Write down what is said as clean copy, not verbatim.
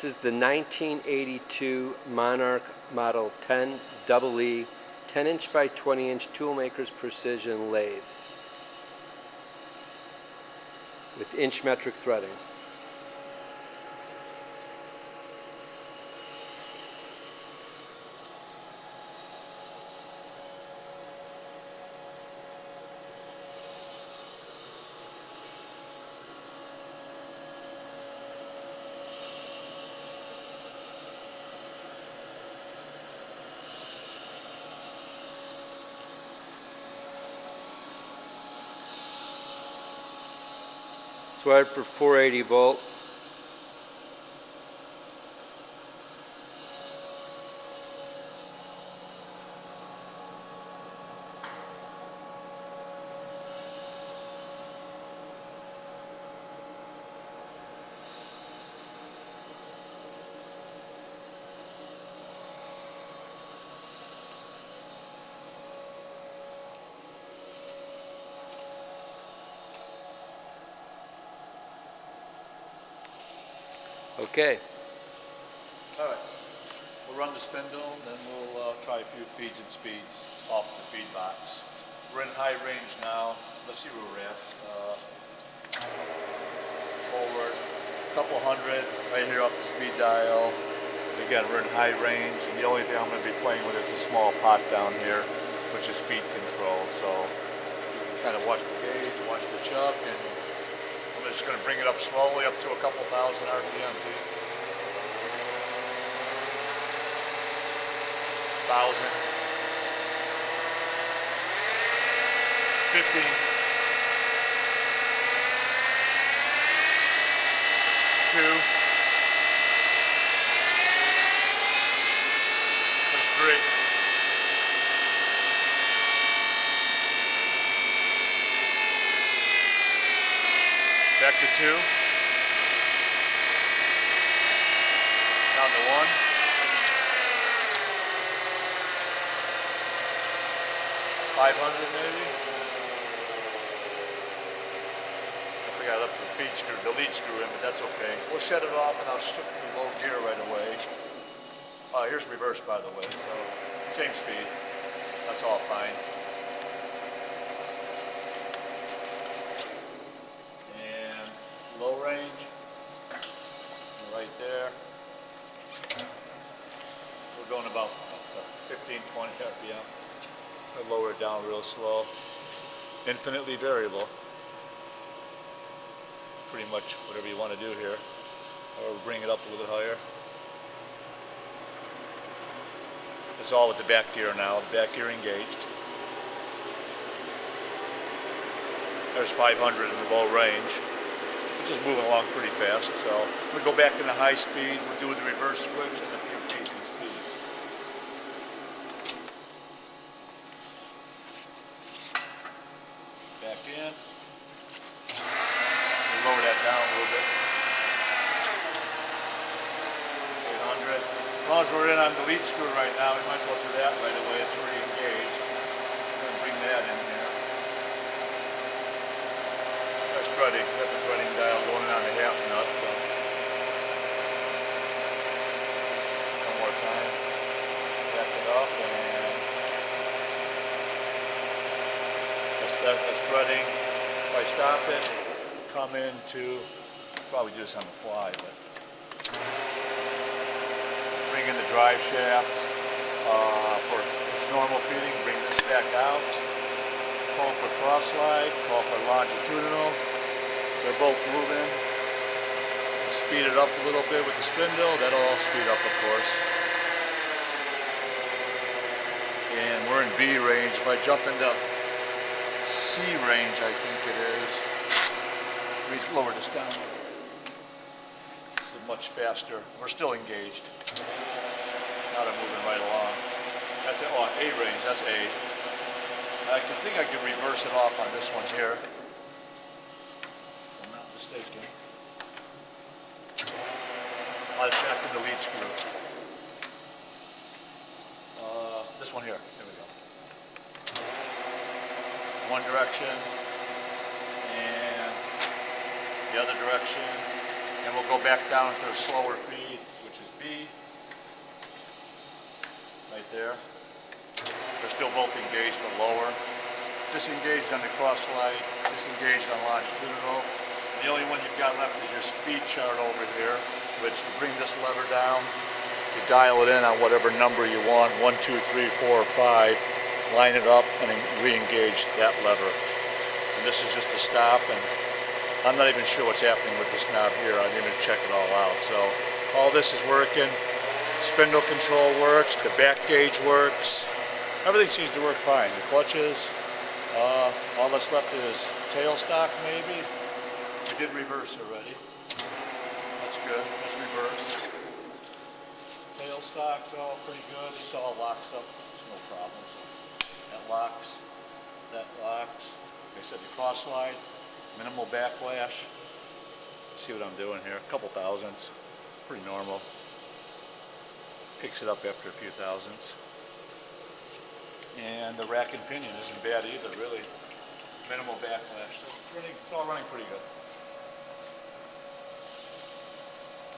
This is the 1982 Monarch Model 10 EE 10-inch by 20-inch Toolmakers Precision lathe with inch metric threading. It's wired for 480 volt. Okay. All right. We'll run the spindle, then we'll try a few feeds and speeds off the feed box. We're in high range now. Let's see where we're at. Forward, a couple hundred right here off the speed dial. Again, we're in high range, and the only thing I'm going to be playing with is a small pot down here, which is speed control. So you can kind of watch the gauge, watch the chuck, and I'm just going to bring it up slowly up to a couple thousand RPM. 1,000, 15, 2, there's 3, back to 2, down to 1, 500 maybe. I think I left the feed screw, the lead screw in, but that's okay. We'll shut it off and I'll stick to low gear right away. Here's reverse, by the way, so same speed. That's all fine. And low range, right there. We're going about 15, 20 RPM. I'll lower it down real slow. Infinitely variable. Pretty much whatever you want to do here. Or bring it up a little bit higher. It's all with the back gear now. The back gear engaged. There's 500 in the low range. It's just moving along pretty fast. So we'll go back to the high speed. We'll do the reverse switch and a few feeds and speeds. Back in. We'll lower that down a little bit. 800. As long as we're in on the lead screw right now, we might as well do that right away. It's already engaged. We're going to bring that in here. That's threading. Got the threading dial going on the half nut. So one more time. Back it up and that's threading. If I stop it, come into, probably do this on the fly, but bring in the drive shaft for its normal feeding, bring this back out, call for cross slide, call for longitudinal. They're both moving. Speed it up a little bit with the spindle, that'll all speed up, of course. And we're in B range. If I jump into C range, I think it is. We lower this down. This is much faster. We're still engaged. Now they're moving right along. That's it. Oh, A range. That's A. I think I could reverse it off on this one here, if I'm not mistaken. I'll back to the lead screw. This one here. There we go. One direction and the other direction, and we'll go back down to a slower feed. B, right there. They're still both engaged but lower. Disengaged on the cross slide, disengaged on longitudinal. The only one you've got left is your speed chart over here, which you bring this lever down, you dial it in on whatever number you want, 1, 2, 3, 4, or 5, line it up and then re-engage that lever. And this is just a stop, and I'm not even sure what's happening with this knob here. I didn't even check it all out. So all this is working. Spindle control works, the back gauge works. Everything seems to work fine. The clutches, all that's left is tailstock maybe. We did reverse already. That's good, that's reverse. Tailstock's all pretty good. This all locks up, there's no problems. That locks, that locks. Like I said, the cross slide, minimal backlash. See what I'm doing here, a couple thousandths, pretty normal. Picks it up after a few thousandths. And the rack and pinion isn't bad either, really. Minimal backlash, so it's all running pretty good.